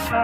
Hi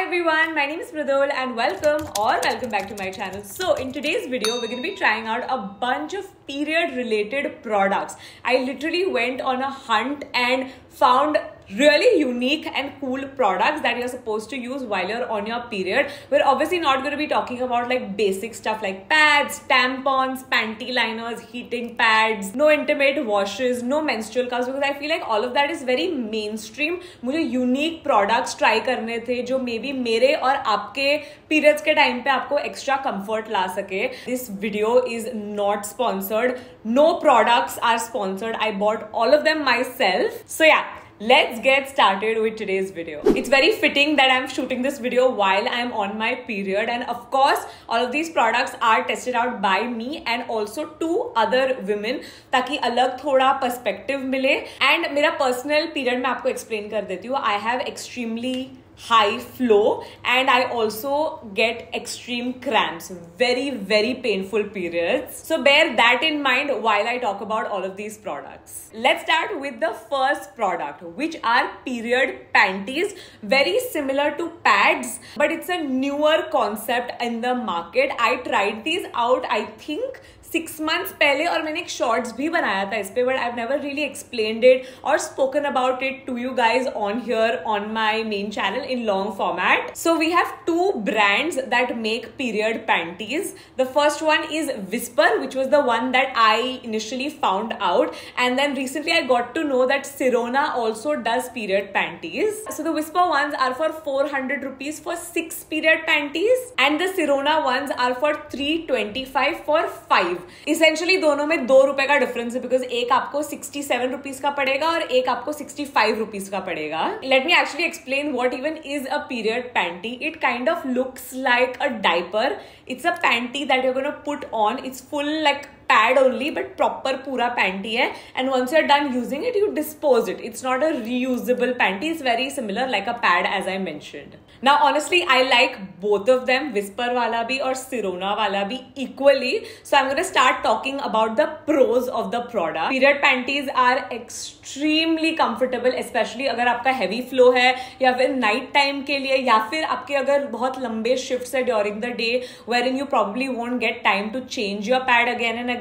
everyone, my name is Pradol and welcome back to my channel. So in today's video, we're going to be trying out a bunch of period related products. I literally went on a hunt and found really unique and cool products that you're supposed to use while you're on your period. We're obviously not going to be talking about like basic stuff like pads, tampons, panty liners, heating pads, no intimate washes, no menstrual cups, because I feel like all of that is very mainstream. मुझे unique products try करने थे जो maybe मेरे और आपके periods के time पे आपको extra comfort ला सके. This video is not sponsored. No products are sponsored. I bought all of them myself. So yeah. Let's get started with today's video. It's very fitting that I'm shooting this video while I'm on my period, and of course all of these products are tested out by me and also two other women ताकि अलग थोड़ा perspective मिले. And मेरा personal period मैं आपको explain कर देती हूँ. I have extremely high flow and I also get extreme cramps, very painful periods. So bear that in mind while I talk about all of these products. Let's start with the first product, which are period panties. Very similar to pads, but it's a newer concept in the market. I tried these out, I think 6 months पहले, और मैंने एक shorts भी बनाया था इस पे, but I've never really explained it or spoken about it to you guys on here on my main channel in long format. So we have two brands that make period panties. The first one is Whisper, which was the one that I initially found out, and then recently I got to know that Sirona also does period panties. So the Whisper ones are for 400 rupees for 6 period panties, and the Sirona ones are for 325 for 5. Essentially दोनों में 2 रुपए का difference है, because एक आपको 67 rupees का पड़ेगा और एक आपको 65 रुपीज का पड़ेगा. Let me actually explain what even is a period panty. It kind of looks like a diaper. It's a panty that you are gonna put on. It's full like pad only, but proper pura panty hai, and once you're done using it you dispose it. It's not a reusable panty. It's very similar like a pad, as I mentioned. Now honestly I like both of them, Whisper wala bhi और Sirona wala bhi, equally. So I'm going to start talking about the pros of the product. Period panties are extremely comfortable, especially अगर आपका heavy flow है या फिर night time के लिए, या फिर आपके अगर बहुत लंबे shifts है during the day wherein you probably won't get time to change your pad again and again.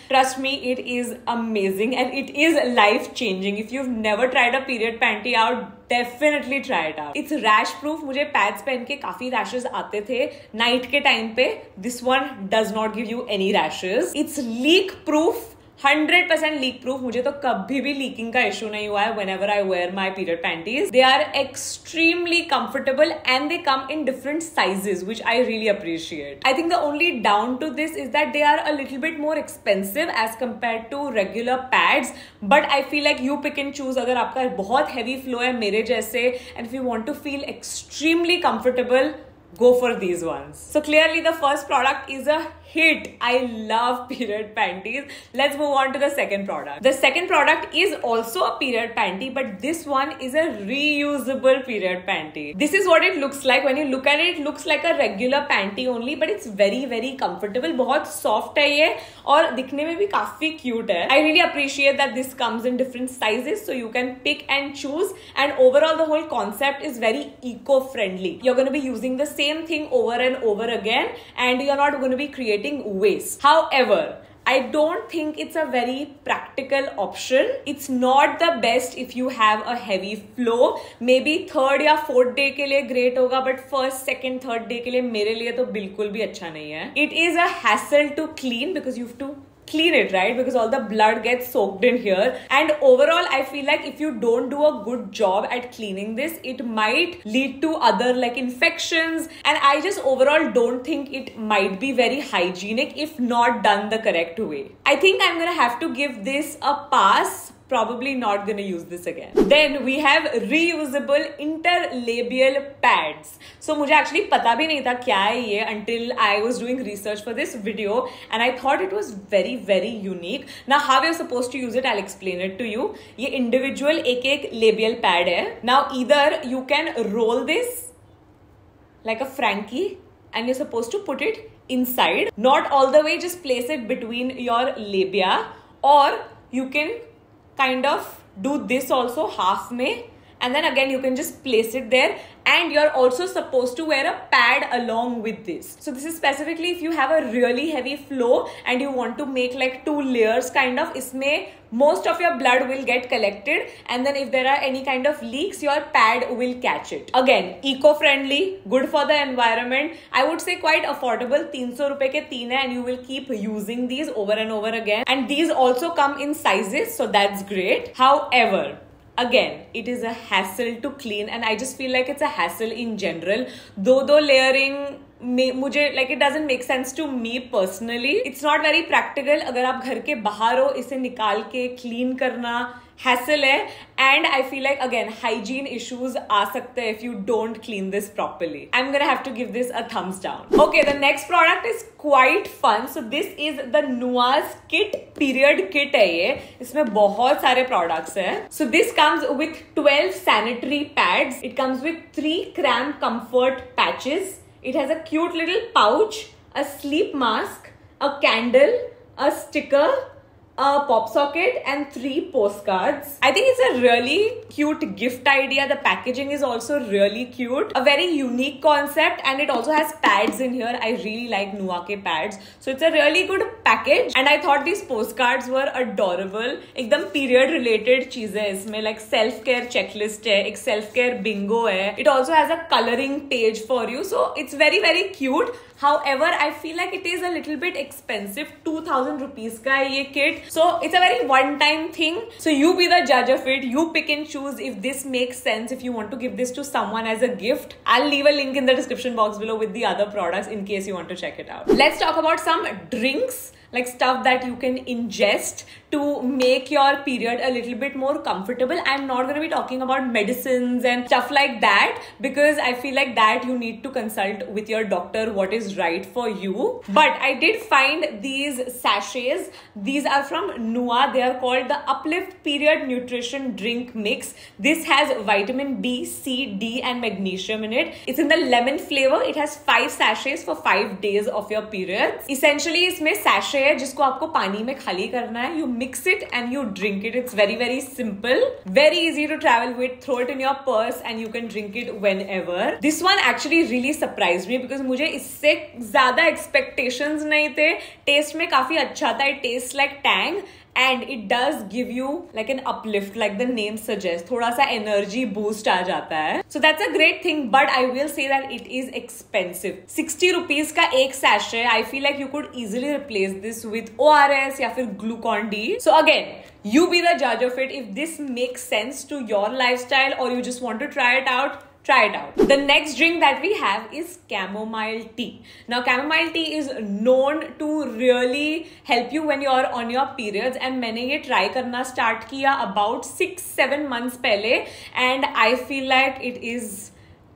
Trust me, it is amazing and it is life changing. If you've never tried a period panty out, definitely try it out. It's rash proof. मुझे pads पहन के काफी rashes आते थे night के time पे. This one does not give you any rashes. It's leak proof. 100% leak proof. मुझे तो कभी भी leaking का issue नहीं हुआ है whenever I wear my period panties. They are extremely comfortable and they come in different sizes, which I really appreciate. I think the only down to this is that they are a little bit more expensive as compared to regular pads. But I feel like you pick and choose. अगर आपका बहुत heavy flow है मेरे जैसे, and if you want to feel extremely comfortable, go for these ones. So clearly the first product is a hit. I love period panties. Let's move on to the second product. The second product is also a period panty, but this one is a reusable period panty. This is what it looks like. When you look at it, it looks like a regular panty only, but it's very comfortable. बहुत soft है ये और दिखने में भी काफी cute है. I really appreciate that this comes in different sizes, so you can pick and choose, and overall the whole concept is very eco-friendly. You're going to be using the same thing over and over again, and you're not going to be creating waste. However, I don't think it's a very practical option. It's not the best if you have a heavy flow. Maybe third या fourth day के लिए great होगा, but first, second, third day के लिए मेरे लिए तो बिल्कुल भी अच्छा नहीं है. It is a hassle to clean because you have to clean it, right? Because all the blood gets soaked in here, and overall I feel like if you don't do a good job at cleaning this, it might lead to other like infections, and I just overall don't think it might be very hygienic if not done the correct way. I think I'm gonna have to give this a pass. Probably not gonna use this again. Then we have reusable interlabial pads. So मुझे actually पता भी नहीं था क्या है ये until I was doing research for this video, and I thought it was very unique. Now how you're supposed to use it, I'll explain it to you. ये individual एक labial pad है. Now either you can roll this like a Frankie and you're supposed to put it inside, not all the way, just place it between your labia, or you can kind of do this also half mein, and then again you can just place it there, and you're also supposed to wear a pad along with this. So this is specifically if you have a really heavy flow and you want to make like 2 layers kind of, isme most of your blood will get collected, and then if there are any kind of leaks, your pad will catch it. Again, eco-friendly, good for the environment. I would say quite affordable. 300 rupees ke 3 hai, and you will keep using these over and over again. And these also come in sizes, so that's great. However, again, it is a hassle to clean, and I just feel like it's a hassle in general. दो layering मुझे like it doesn't make sense to me personally. It's not very practical. अगर आप घर के बाहर हो, इसे निकाल के clean करना hassle है, and I feel like again hygiene issues आ सकते हैं if you don't clean this properly. I'm gonna have to give this a thumbs down. Okay, the next product is quite fun. So this is the Nua's kit, period kit है ये. इसमें बहुत सारे products हैं. So this comes with 12 sanitary pads. It comes with 3 cram comfort patches. It has a cute little pouch, a sleep mask, a candle, a sticker, a pop socket, and 3 postcards. I think it's a really cute gift idea. The packaging is also really cute. A very unique concept, and it also has pads in here. I really like Nua ke pads. So it's a really good package, and I thought these postcards were adorable. एकदम period related चीजें इसमें, like self care checklist है, एक self care bingo है. It also has a coloring page for you, so it's very very cute. However, I feel like it is a little bit expensive. 2000 rupees का है ये kit. So it's a very one-time thing. So you be the judge of it. You pick and choose if this makes sense, if you want to give this to someone as a gift. I'll leave a link in the description box below with the other products in case you want to check it out. Let's talk about some drinks, like stuff that you can ingest to make your period a little bit more comfortable. I'm not going to be talking about medicines and stuff like that, because I feel like that you need to consult with your doctor what is right for you. But I did find these sachets. These are from Nua. They are called the Uplift Period Nutrition Drink Mix. This has vitamin B, C, D and magnesium in it. It's in the lemon flavor. It has 5 sachets for 5 days of your periods. Essentially, इसमें sachet है जिसको आपको पानी में खाली करना है. You mix it and you drink it. It's very very simple, very easy to travel with. Throw it in your purse and you can drink it whenever. This one actually really surprised me because मुझे इससे ज़्यादा expectations नहीं थे. Taste में काफी अच्छा था. It tastes like Tang. And it does give you like an uplift, like the name suggests. थोड़ा सा energy boost आ जाता है. So that's a great thing, but I will say that it is expensive. 60 rupees का एक sachet. I feel like you could easily replace this with ORS या फिर Glucon D. So again, you be the judge of it. If this makes sense to your lifestyle or you just want to try it out, try it out. The next drink that we have is chamomile tea. Now chamomile tea is known to really help you when you're on your periods, and मैंने ये try करना start किया about 6-7 months पहले, and I feel like it is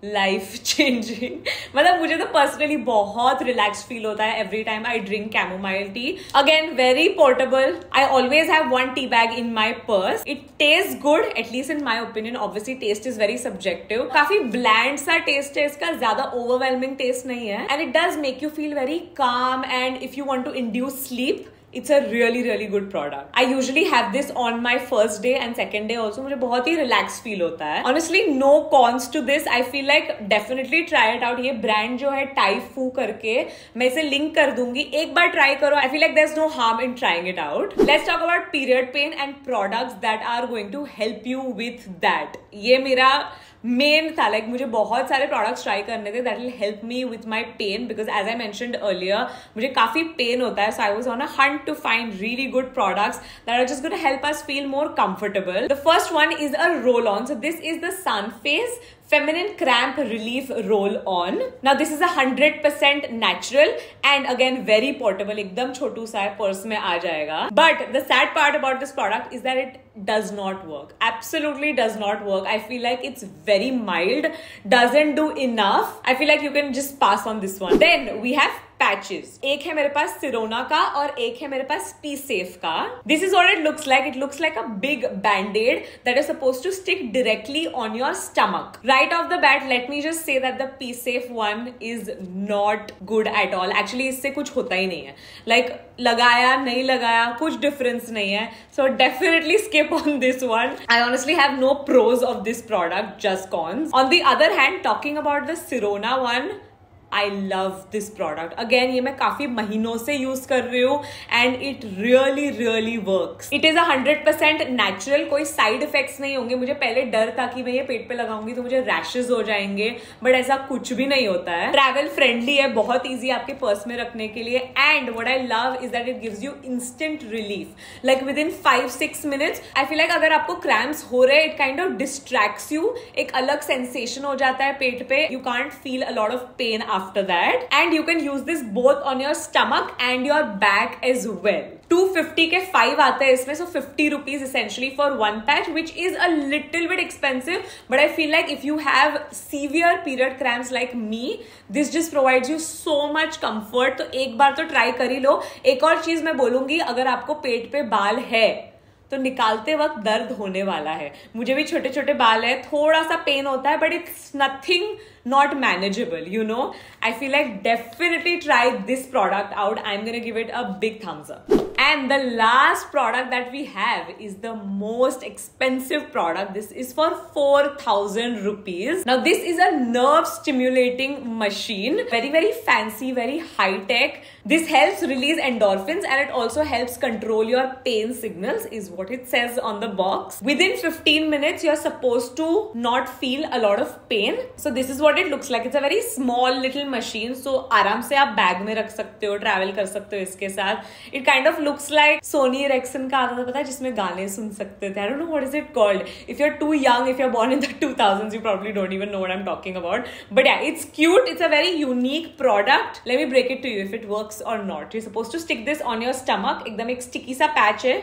life changing. मतलब मुझे तो personally बहुत relax feel होता है every time I drink chamomile tea. Again very portable. I always have 1 tea bag in my purse. It taste good, at least in my opinion. Obviously taste is very subjective. काफी bland सा taste है इसका, ज्यादा overwhelming taste नहीं है, and it does make you feel very calm. And if you want to induce sleep, it's a really really good product. I usually have this on my first day and second day also. मुझे बहुत ही relaxed feel होता है. Honestly, no cons to this. I feel like definitely try it out. ये brand जो है Taifu करके, मैं इसे link कर दूंगी. एक बार try करो. I feel like there's no harm in trying it out. Let's talk about period pain and products that are going to help you with that. ये मेरा मेन था. लाइक मुझे बहुत सारे प्रोडक्ट्स ट्राई करने थे that will help me with my pain, because as I mentioned earlier मुझे काफी पेन होता है. So I was on a hunt to find really good products that are just going to help us feel more comfortable. The first one is a roll on. So this is the Sunface Feminine Cramp Relief Roll On. Now this is 100% natural and again very portable. एकदम छोटू सा purse में आ जाएगा. But the sad part about this product is that it does not work. Absolutely does not work. I feel like it's very mild, doesn't do enough. I feel like you can just pass on this one. Then we have patches, एक है मेरे पास सिरोना का और एक है मेरे पास Pee Safe का. This is what it looks like. It looks like a big band-aid that is supposed to stick directly on your stomach. Right off the bat, let me just say that the P Safe one is not good at all. Actually, इससे कुछ होता ही नहीं है. Like लगाया नहीं लगाया कुछ difference नहीं है. So definitely skip on this one. I honestly have no pros of this product, just cons. On the other hand, talking about the Sirona one, I love this product. Again, ये मैं काफी महीनों से use कर रही हूँ and it really works. It is 100% natural. कोई side effects नहीं होंगे. मुझे पहले डर था कि मैं ये पेट पे लगाऊंगी तो मुझे रैशेज हो जाएंगे, बट ऐसा कुछ भी नहीं होता है. ट्रैवल फ्रेंडली है, बहुत ईजी आपके पर्स में रखने के लिए. And what I love is that it gives you instant relief. Like within 5-6 minutes. I feel like अगर आपको क्रैम्प्स हो रहे, it kind of distracts you. एक अलग सेंसेशन हो जाता है पेट पे. You can't feel a lot of pain after that, and you can use this both on your stomach and your back as well. 250 के 5 आते हैं इसमें, so 50 rupees essentially for one patch, which is a little bit expensive, but I feel like if you have severe period cramps like me, this just provides you so much comfort. तो एक बार तो try कर ही लो. एक और चीज मैं बोलूंगी, अगर आपको पेट पे बाल है तो निकालते वक्त दर्द होने वाला है. मुझे भी छोटे छोटे बाल है, थोड़ा सा पेन होता है, but it's nothing not manageable, you know. I feel like definitely try this product out. I'm gonna give it a big thumbs up. And the last product that we have is the most expensive product. This is for 4,000 rupees. Now this is a nerve stimulating machine. Very fancy, very high tech. This helps release endorphins and it also helps control your pain signals, is what it says on the box. Within 15 minutes, you're supposed to not feel a lot of pain. So this is what it looks like. It's a very small little machine, so आराम से आप bag में रख सकते हो, travel कर सकते हो इसके साथ. It kind of looks like Sony Ericsson का आता था, पता है, जिसमें गाने सुन सकते थे. I don't know what is it called. If you're too young, if you're born in the 2000s, you probably don't even know what I'm talking about. But yeah, it's cute. It's a very unique product. Let me break it to you if it works or not. You're supposed to stick this on your stomach. एकदम एक sticky सा patch है,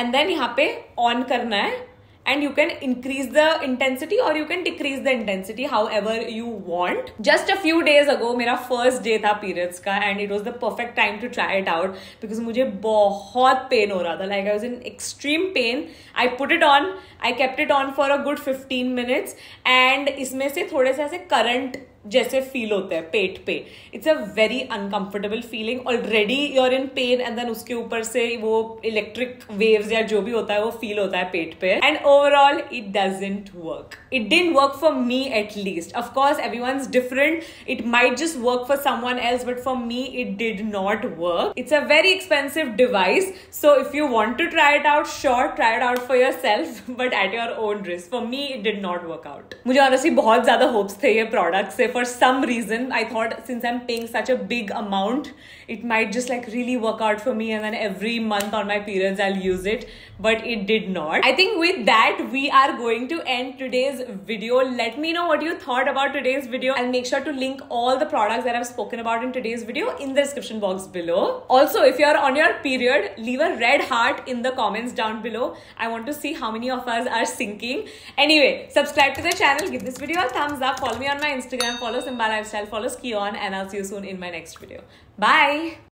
and then यहाँ पे on करना है. And you can increase the intensity or you can decrease the intensity however you want. Just a few days ago, मेरा first day था periods का, and it was the perfect time to try it out because मुझे बहुत pain हो रहा था. Like I was in extreme pain. I put it on. I kept it on for a good 15 minutes and इसमें से थोड़े से ऐसे current जैसे फील होते हैं पेट पे. It's a very uncomfortable feeling. Already you're in pain and then उसके ऊपर से वो इलेक्ट्रिक वेव्स या जो भी होता है वो फील होता है पेट पे. And overall it doesn't work. It didn't work for me at least. Of course everyone's different. It might just work for someone else, but for me it did not work. It's a very expensive device, so if you want to try it out, sure, try it out for yourself, but at your own risk. For me it did not work out. मुझे honestly बहुत ज्यादा hopes थे ये product से. For some reason I thought since I'm paying such a big amount, it might just like really work out for me and then every month on my periods I'll use it, but it did not. I think with that we are going to end today's video. Let me know what you thought about today's video. I'll make sure to link all the products that I've spoken about in today's video in the description box below. Also, if you're on your period, leave a red heart in the comments down below. I want to see how many of us are syncing. Anyway, subscribe to the channel, give this video a thumbs up, follow me on my Instagram, follow Simba Lifestyle, follow Skion, and I'll see you soon in my next video. Bye!